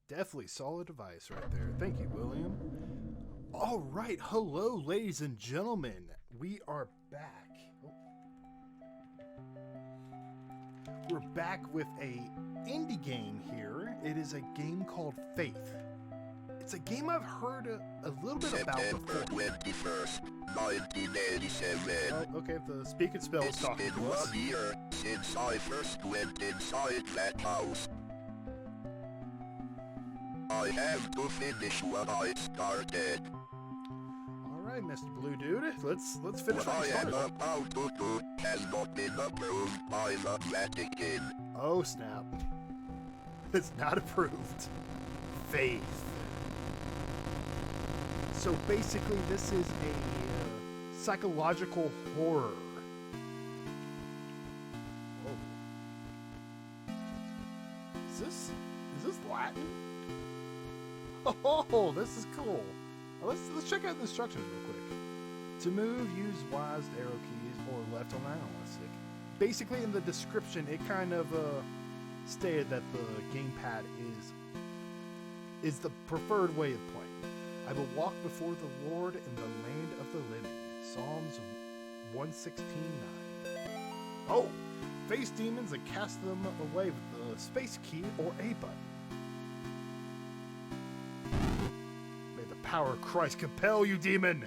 Definitely solid device right there. Thank you, William. All right, hello, ladies and gentlemen. We are back. We're back with a indie game here. It is a game called Faith. It's a game I've heard a little bit about before. 21st, 1987. Okay, the speak and spell is talking It's to been us. 1 year since I first went inside that house. I have to finish what I started. All right, Mr. Blue Dude, let's finish What I what we am started. about to do has not been approved by the Vatican. Oh snap! It's not approved. Faith. So basically, this is a psychological horror. Whoa. Is this Latin? Oh, this is cool. Let's check out the instructions real quick. To move, use WASD arrow keys or left on analog stick. Basically, in the description, it kind of stated that the gamepad is the preferred way of playing. I will walk before the Lord in the land of the living. Psalms 116:9. Oh! Face demons and cast them away with the space key or A button. May the power of Christ compel you, demon!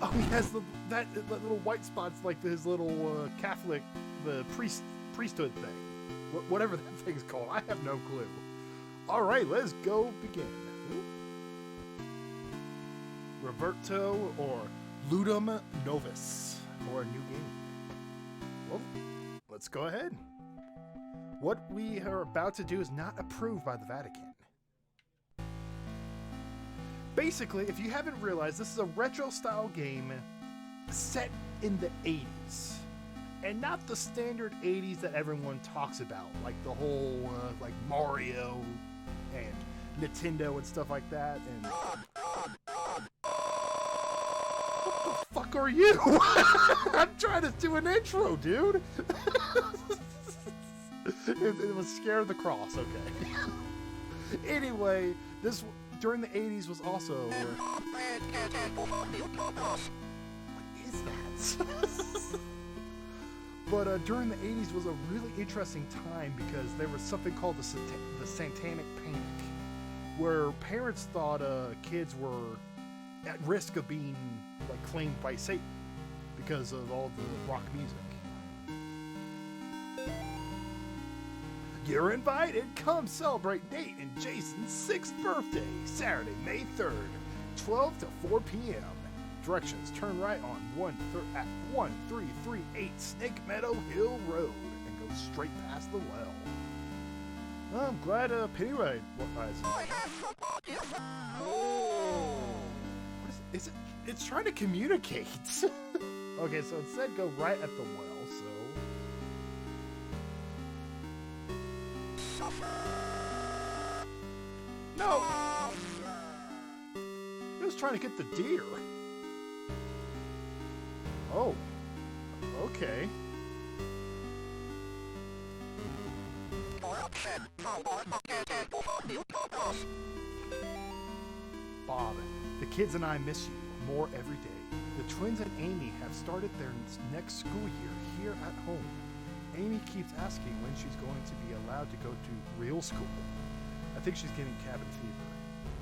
Oh, he has that little white spots like his little Catholic, the priesthood thing. Whatever that thing's called. I have no clue. Alright, let's go begin. Ooh. Roberto or Ludum Novus for a new game. Well, let's go ahead. What we are about to do is not approved by the Vatican. Basically, if you haven't realized, this is a retro-style game set in the 80s. And not the standard 80s that everyone talks about, like the whole, like Mario and Nintendo and stuff like that. And what the fuck are you? I'm trying to do an intro, dude. It was Scare the Cross, okay. Anyway, this during the 80s was also. What is that? But during the 80s was a really interesting time because there was something called the Satanic Panic, where parents thought kids were at risk of being like claimed by Satan because of all the rock music. You're invited. Come celebrate Nate and Jason's 6th birthday, Saturday, May 3rd, 12 to 4 p.m. Directions, turn right on at 1338 Snake Meadow Hill Road and go straight past the well. I'm glad Pennywise. What is it? It's trying to communicate. Okay, so it said go right at the well, so. No! It was trying to get the deer. Oh, okay. Bob, the kids and I miss you more every day. The twins and Amy have started their next school year here at home. Amy keeps asking when she's going to be allowed to go to real school. I think she's getting cabin fever.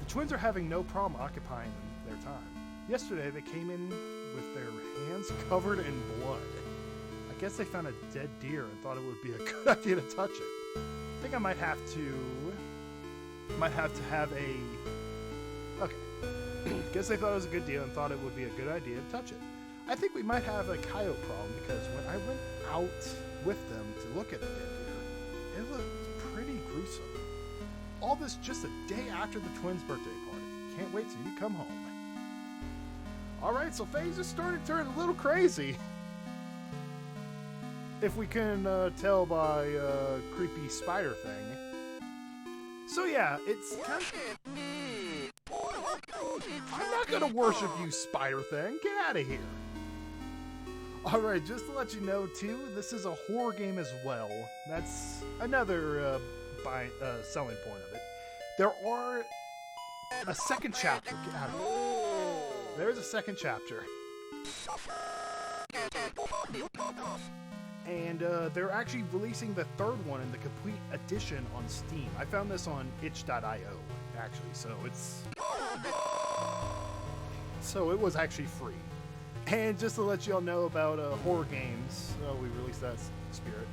The twins are having no problem occupying their time. Yesterday they came in with their hands covered in blood. I guess they found a dead deer and thought it would be a good idea to touch it. I think I might have to have a... Okay. Guess they thought it was a good deal and thought it would be a good idea to touch it. I think we might have a coyote problem because when I went out with them to look at the dead deer, it looked pretty gruesome. All this just a day after the twins' birthday party. Can't wait till you come home. Alright, so things just started turning a little crazy. If we can tell by creepy spider thing. So yeah, it's kind of... I'm not gonna worship you, spider thing. Get out of here. Alright, just to let you know, too, this is a horror game as well. That's another selling point of it. There are a second chapter. Get out of here. There's a second chapter. And they're actually releasing the third one in the complete edition on Steam. I found this on itch.io, actually, so it was actually free. And just to let y'all know about horror games, we released that spirit.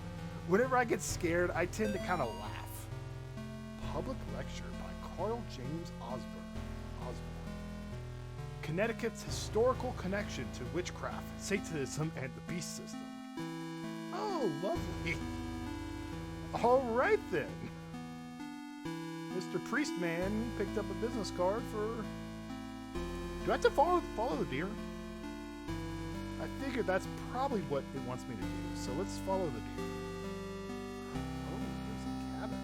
Whenever I get scared, I tend to kind of laugh. Public Lecture by Carl James Osborne. Connecticut's historical connection to witchcraft, Satanism, and the beast system. Oh, lovely. All right then. Mr. Priestman picked up a business card for... Do I have to follow the deer? I figured that's probably what it wants me to do, so let's follow the deer. Oh, there's a cabin.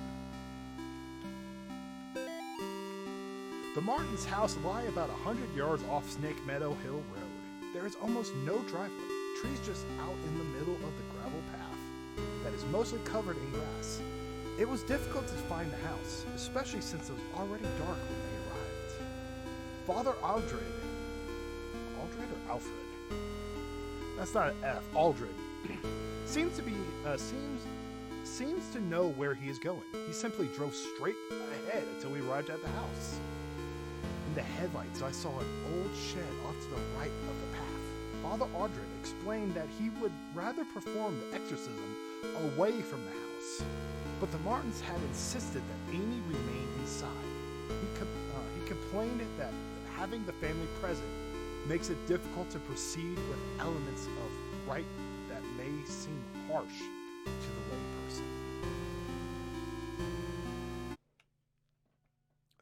The Martins' house lie about 100 yards off Snake Meadow Hill Road. There is almost no driveway, trees just out in the middle of the gravel path that is mostly covered in grass. It was difficult to find the house, especially since it was already dark when they arrived. Father Aldred or Alfred? That's not an F. Aldred seems to know where he is going. He simply drove straight ahead until we arrived at the house. In the headlights, I saw an old shed off to the right of the path. Father Aldred explained that he would rather perform the exorcism away from the house, but the Martins had insisted that Amy remain inside. He complained that having the family present makes it difficult to proceed with elements of rite that may seem harsh to the layperson.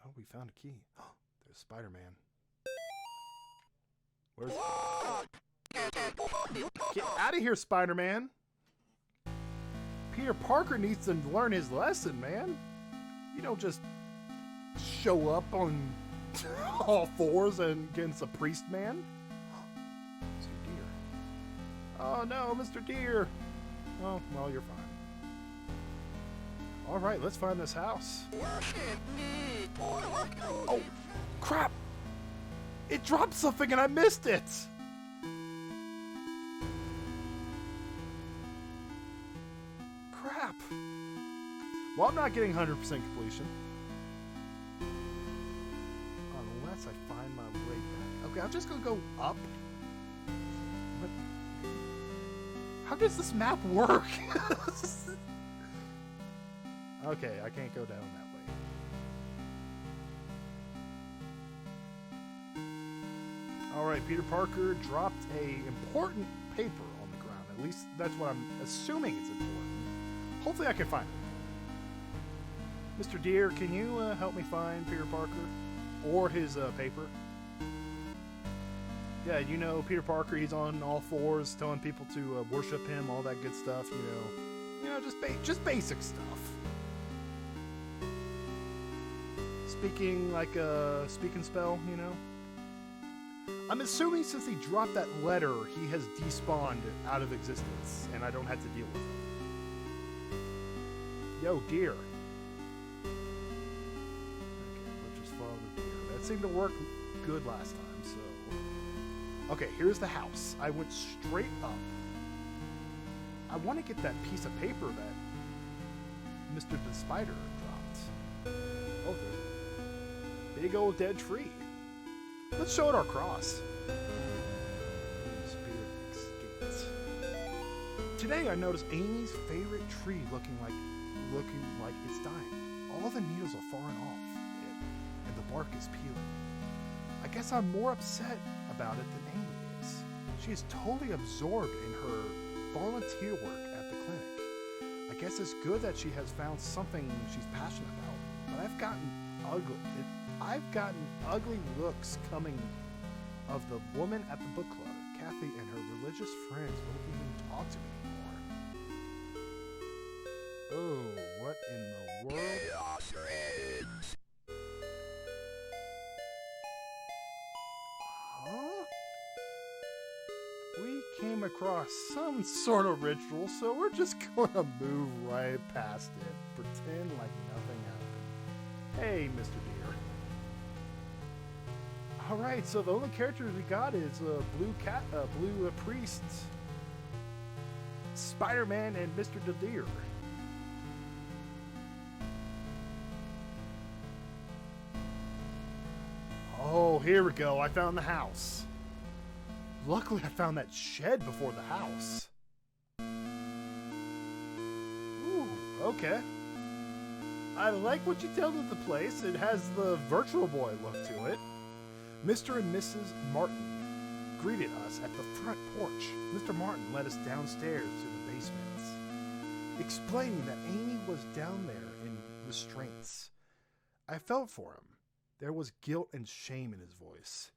Oh, we found a key. There's Spider-Man. Where's... Get out of here, Spider-Man! Peter Parker needs to learn his lesson, man. You don't just show up on all fours and against a priest man. Mr. Deer. Oh no, Mr. Deer. Oh, well, you're fine. All right, let's find this house. Oh, crap! It dropped something and I missed it! Crap. Well, I'm not getting 100% completion. Unless I find my way back. Okay, I'm just gonna go up. But how does this map work? Okay, I can't go down that way. Alright, Peter Parker dropped a important paper on the ground. At least that's what I'm assuming is important. Hopefully I can find it. Mr. Deer, can you help me find Peter Parker? Or his paper? Yeah, you know, Peter Parker, he's on all fours, telling people to worship him, all that good stuff, you know, just basic stuff. Speaking like a speak and spell, you know? I'm assuming since he dropped that letter, he has despawned out of existence, and I don't have to deal with him. Yo, deer. Okay, let's just follow the deer. That seemed to work good last time, so... Okay, here's the house. I went straight up. I want to get that piece of paper that Mr. the Spider dropped. Oh, there's a big old dead tree. Let's show it our cross. Spirit escaped. Today I noticed Amy's favorite tree looking like it's dying. All the needles are falling off it, and the bark is peeling. I guess I'm more upset about it than Amy is. She is totally absorbed in her volunteer work at the clinic. I guess it's good that she has found something she's passionate about, but I've gotten ugly looks coming of the woman at the book club. Kathy and her religious friends won't even talk to me anymore. Oh, what in the world? Huh? We came across some sort of ritual, so we're just gonna move right past it. Pretend like nothing happened. Hey, Mr. Deer. Alright, so the only characters we got is Blue Priest, Spider-Man, and Mr. Deer. Oh, here we go. I found the house. Luckily, I found that shed before the house. Ooh, okay. I like what you did with the place. It has the Virtual Boy look to it. Mr. and Mrs. Martin greeted us at the front porch. Mr. Martin led us downstairs to the basement, explaining that Amy was down there in restraints. I felt for him. There was guilt and shame in his voice.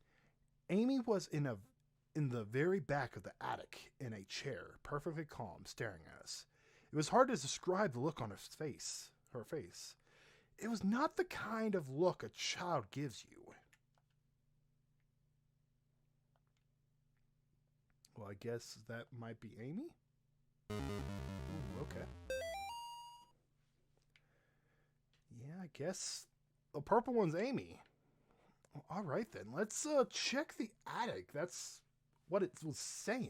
Amy was in the very back of the attic in a chair, perfectly calm, staring at us. It was hard to describe the look on her face. It was not the kind of look a child gives you. Well, I guess that might be Amy? Ooh, okay. Yeah, I guess the purple one's Amy. Well, all right, then. Let's check the attic. That's what it was saying.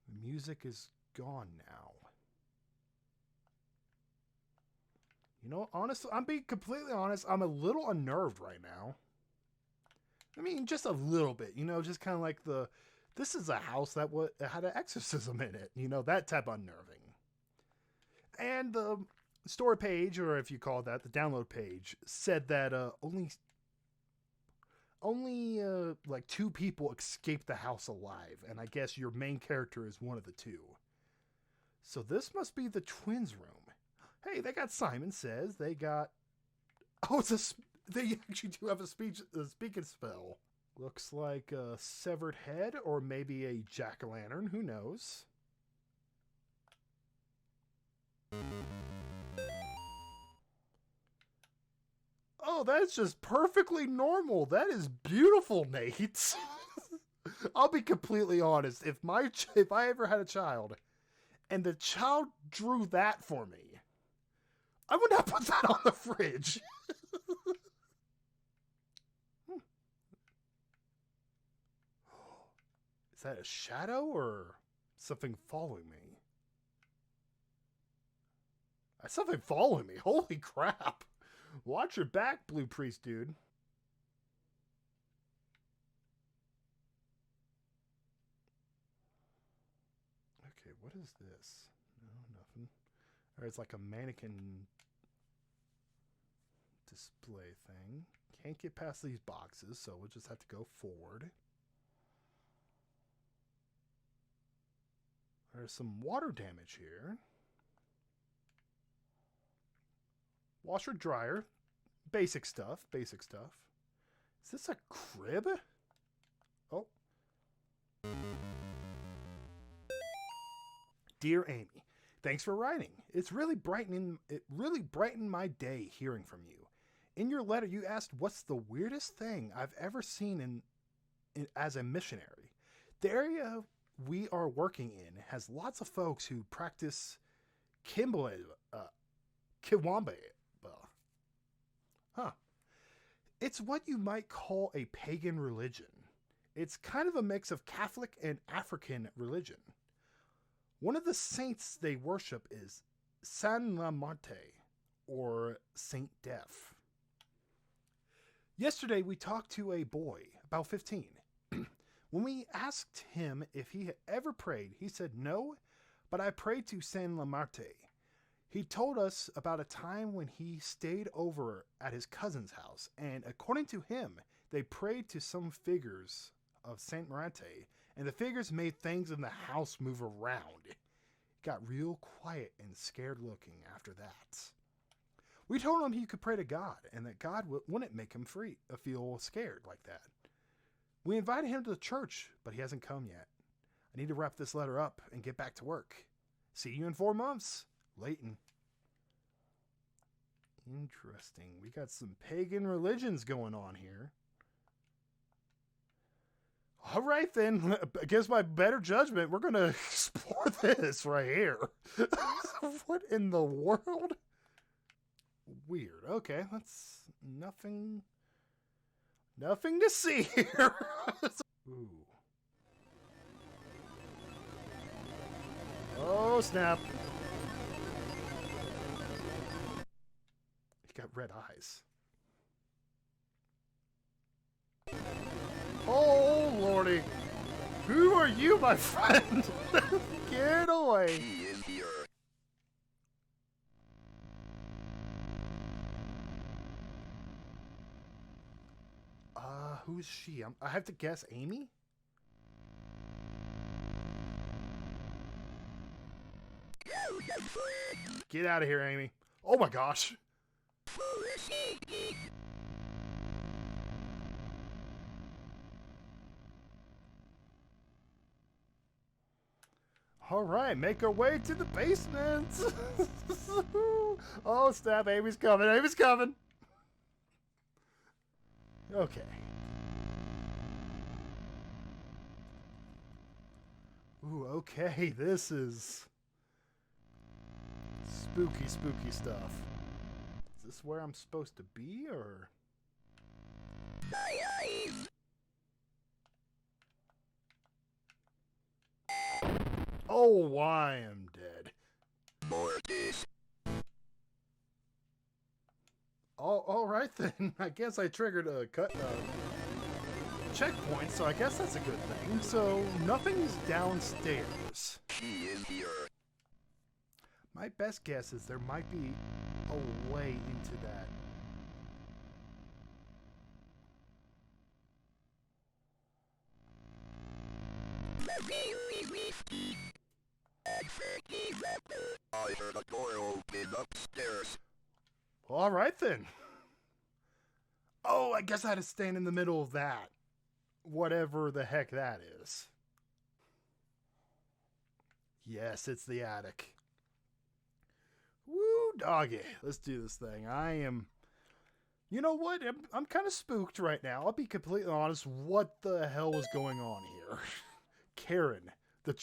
The music is gone now. You know, honestly, I'm being completely honest. I'm a little unnerved right now. I mean, just a little bit. You know, just kind of like this is a house that had an exorcism in it. You know, that type of unnerving. And the story page, or if you call that the download page, said that only like 2 people escaped the house alive, and I guess your main character is one of the 2. So this must be the twins' room. Hey, they got Simon Says. They got they actually do have a speaking spell. Looks like a severed head, or maybe a jack-o'-lantern. Who knows? Oh, that's just perfectly normal. That is beautiful, Nate. I'll be completely honest. If I ever had a child, and the child drew that for me, I would not put that on the fridge. Is that a shadow or something following me? Something following me. Holy crap. Watch your back, Blue Priest dude. Okay, what is this? No, nothing. Or it's like a mannequin display thing. Can't get past these boxes, so we'll just have to go forward. There's some water damage here. Washer, dryer. Basic stuff. Basic stuff. Is this a crib? Oh. Dear Amy, thanks for writing. It really brightened my day hearing from you. In your letter, you asked what's the weirdest thing I've ever seen as a missionary. The area we are working in has lots of folks who practice Kiwambe. Huh. It's what you might call a pagan religion. It's kind of a mix of Catholic and African religion. One of the saints they worship is San La Marte, or Saint Death. Yesterday we talked to a boy, about 15. When we asked him if he had ever prayed, he said no, but I prayed to San La Marte. He told us about a time when he stayed over at his cousin's house, and according to him, they prayed to some figures of Saint Marte, and the figures made things in the house move around. It got real quiet and scared looking after that. We told him he could pray to God, and that God wouldn't make him feel scared like that. We invited him to the church, but he hasn't come yet. I need to wrap this letter up and get back to work. See you in 4 months. Leighton. Interesting. We got some pagan religions going on here. All right, then. Against my better judgment, we're going to explore this right here. What in the world? Weird. Okay, that's nothing to see here. Ooh. Oh, snap. He got red eyes. Oh, lordy. Who are you, my friend? Get away. He is here. Who's she? I have to guess Amy? Get out of here, Amy. Oh my gosh. All right, make our way to the basement. Oh, snap. Amy's coming. Amy's coming. Okay. Ooh, okay. This is spooky, spooky stuff. Is this where I'm supposed to be, or? Oh, I am dead. Mortis. Oh, all right then. I guess I triggered a checkpoint, so I guess that's a good thing. So nothing's downstairs. He is here. My best guess is there might be a way into that. I heard a door open upstairs. All right then. Oh, I guess I had to stand in the middle of that. Whatever the heck that is. Yes, it's the attic. Woo, doggy. Let's do this thing. You know what? I'm kind of spooked right now. I'll be completely honest. What the hell is going on here? Karen, the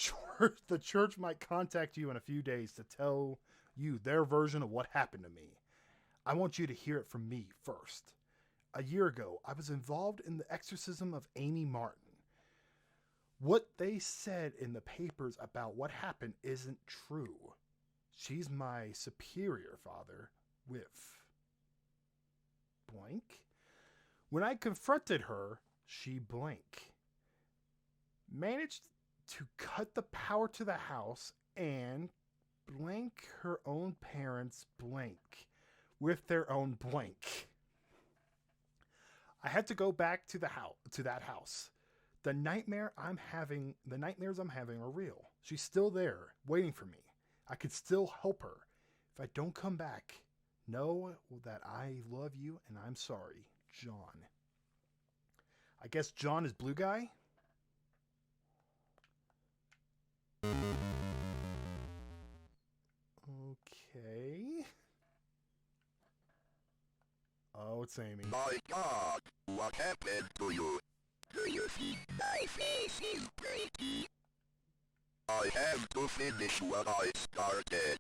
church might contact you in a few days to tell you their version of what happened to me. I want you to hear it from me first. A year ago, I was involved in the exorcism of Amy Martin. What they said in the papers about what happened isn't true. She's my superior, Father, with blank. When I confronted her, she blank. Managed to cut the power to the house and blank her own parents blank with their own blank. I had to go back to that house. The nightmares I'm having are real. She's still there, waiting for me. I could still help her. If I don't come back, know that I love you and I'm sorry, John. I guess John is blue guy? Okay. Oh, it's Amy. My God, what happened to you? Do you think my face is pretty? I have to finish what I started.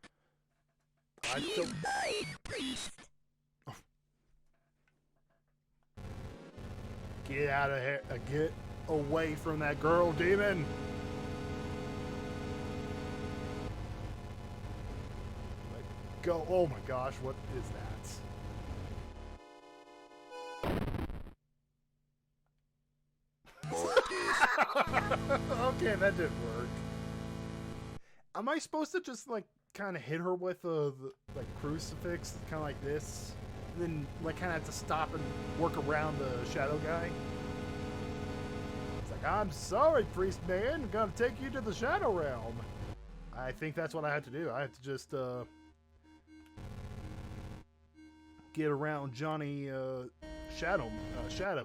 I don't... Priest. Get out of here. Get away from that girl, demon. Let go. Oh my gosh, what is that? Okay, that didn't work. Am I supposed to just like kind of hit her with the like crucifix, kind of like this, and then like kind of have to stop and work around the shadow guy? It's like, I'm sorry, priest man, I'm gonna take you to the shadow realm. I think that's what I have to do. I have to just get around Johnny Shadow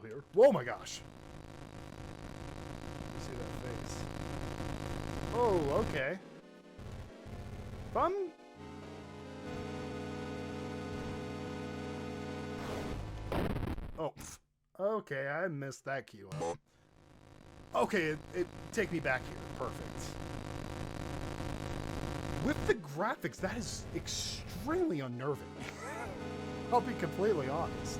here. Whoa, my gosh. See that face? Oh, okay. Oh, okay, I missed that cue. Okay, take me back here. Perfect. With the graphics, that is extremely unnerving. I'll be completely honest.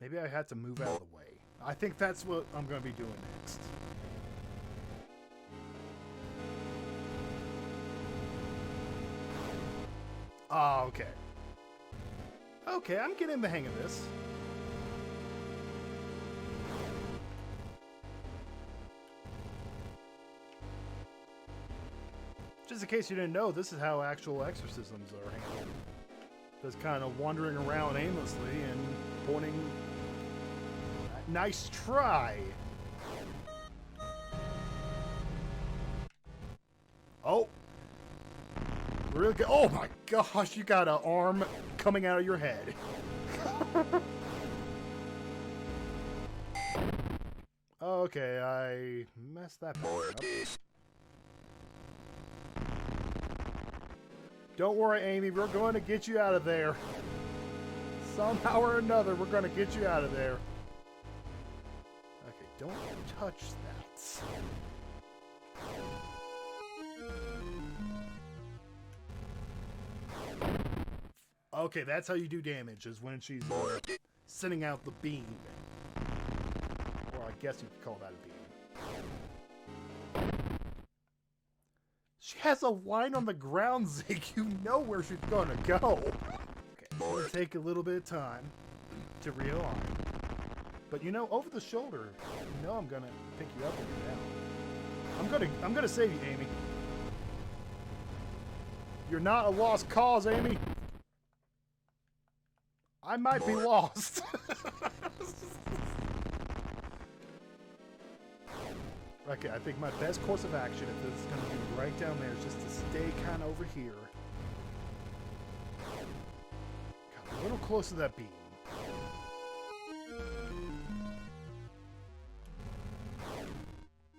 Maybe I had to move out of the way. I think that's what I'm going to be doing next. Oh, okay. Okay, I'm getting the hang of this. Just in case you didn't know, this is how actual exorcisms are handled. Just kind of wandering around aimlessly and pointing. Nice try! Oh! Really good. Oh my gosh, you got an arm coming out of your head. Okay, I messed that back up. Don't worry, Amy, we're going to get you out of there. Somehow or another, we're going to get you out of there. Okay, don't touch that. Okay, that's how you do damage, is when she's sending out the beam. Or I guess you could call that a beam. She has a line on the ground, Zeke. You know where she's gonna go. Okay, it's gonna take a little bit of time to realign. But you know, over the shoulder, you know I'm gonna pick you up when you're down. I'm gonna save you, Amy. You're not a lost cause, Amy. I might be lost. Okay, I think my best course of action, if this is going to be right down there, is just to stay kind of over here. Got a little close to that beam.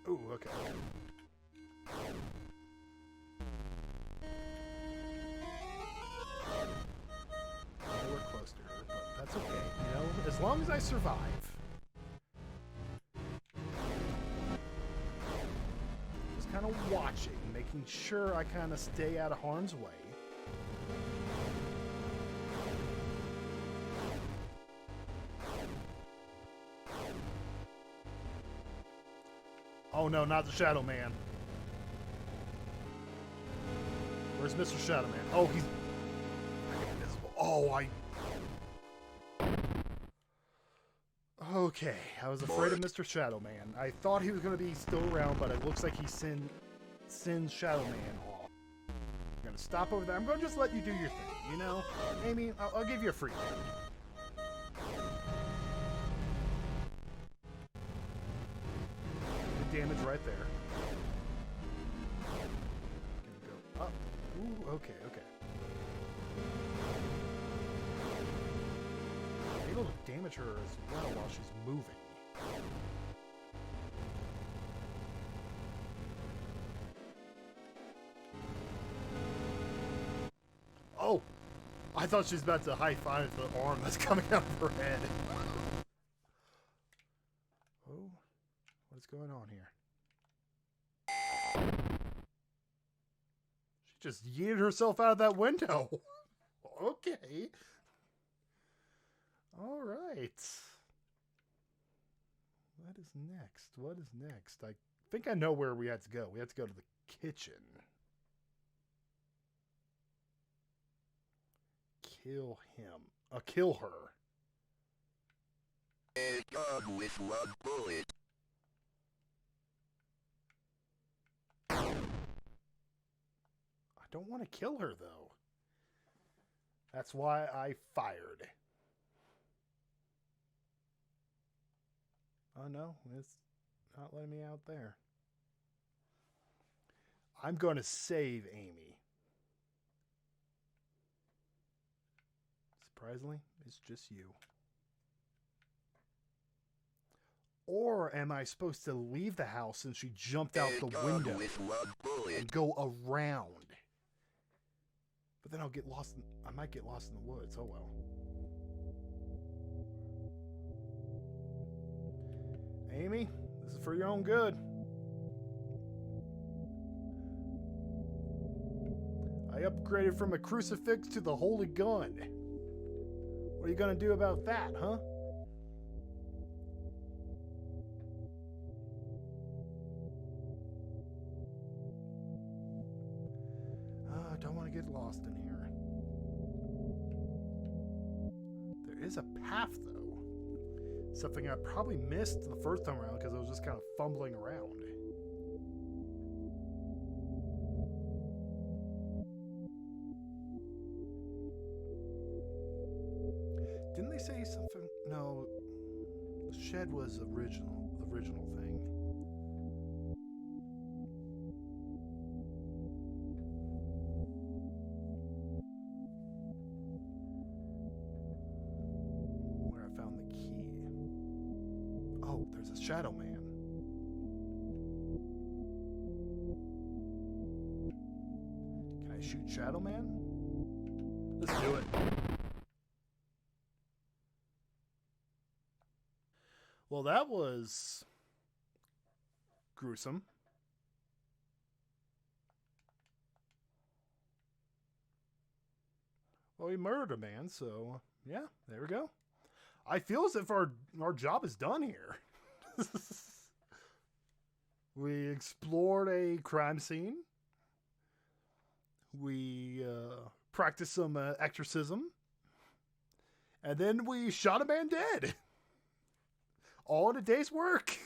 Ooh, okay. We're close to her, but that's okay. You know, as long as I survive. Kind of watching, making sure I kind of stay out of harm's way. Oh no, not the Shadow Man. Where's Mr. Shadow Man? Oh, he's invisible. Oh, Okay, I was afraid of Mr. Shadow Man. I thought he was going to be still around, but it looks like he sends Shadow Man off. I'm going to stop over there. I'm going to just let you do your thing, you know? Amy, I'll give you a free one. Good damage right there. Gonna go up. Ooh, okay, okay. Able to damage her as well while she's moving. Oh! I thought she was about to high-five the arm that's coming out of her head. Oh, what's going on here? She just yeeted herself out of that window. Okay. All right. What is next? What is next? I think I know where we had to go. We had to go to the kitchen. Kill him. Kill her. A gun with one bullet. I don't want to kill her, though. That's why I fired. Oh no, it's not letting me out there. I'm going to save Amy. Surprisingly, it's just you. Or am I supposed to leave the house since she jumped out the window and go around? But then I'll get lost. I might get lost in the woods. Oh well. Amy, this is for your own good. I upgraded from a crucifix to the holy gun. What are you gonna do about that, huh? I don't want to get lost in here. There is a path, though. Something I probably missed the first time around because I was just kind of fumbling around. Didn't they say something? No, the shed was the original thing. Where I found the key. Oh, there's a shadow man. Can I shoot Shadow Man? Let's do it. Well, that was gruesome. Well, we murdered a man, so yeah, there we go. I feel as if our job is done here. We explored a crime scene. We practiced some exorcism. And then we shot a man dead. All in a day's work.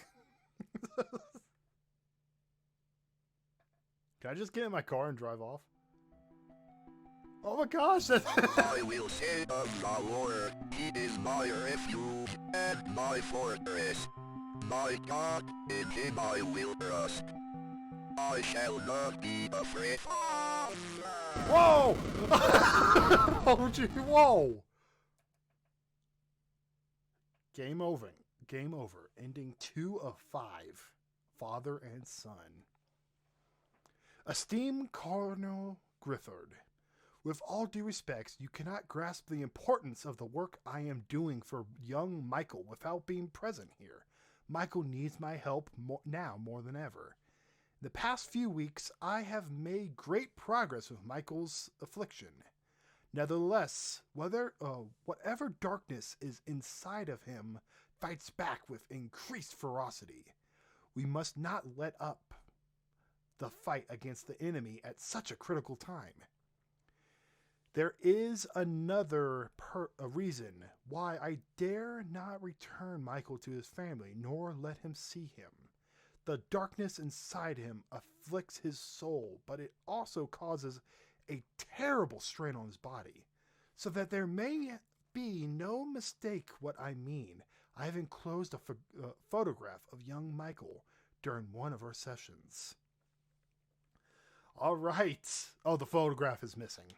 Can I just get in my car and drive off? Oh my gosh! I will say of the Lord, He is my refuge and my fortress. My God, in Him I will trust. I shall not be afraid. Whoa! Oh, gee, whoa! Game over. Game over. Ending 2 of 5. Father and son. Esteemed Cardinal Grifford, with all due respects, you cannot grasp the importance of the work I am doing for young Michael without being present here. Michael needs my help now more than ever. The past few weeks, I have made great progress with Michael's affliction. Nevertheless, whatever darkness is inside of him fights back with increased ferocity. We must not let up the fight against the enemy at such a critical time. There is another reason why I dare not return Michael to his family, nor let him see him. The darkness inside him afflicts his soul, but it also causes a terrible strain on his body, so that there may be no mistake what I mean. I have enclosed a photograph of young Michael during one of our sessions. All right. Oh, the photograph is missing.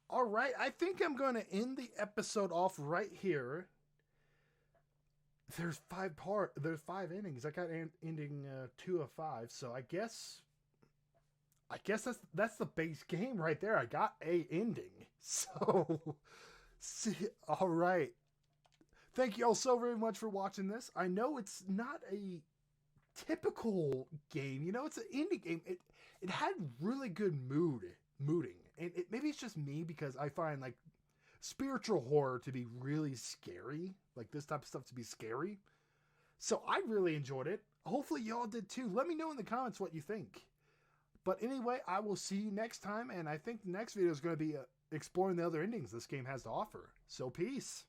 All right. I think I'm going to end the episode off right here. There's 5 endings. I got ending 2 of 5. So I guess that's the base game right there. I got a ending. So, see, all right. Thank you all so very much for watching this. I know it's not a typical game. You know, it's an indie game. It had really good mooding. And maybe it's just me because I find like spiritual horror to be really scary. Like this type of stuff to be scary. So I really enjoyed it. Hopefully y'all did too. Let me know in the comments what you think. But anyway, I will see you next time. And I think the next video is going to be exploring the other endings this game has to offer. So peace.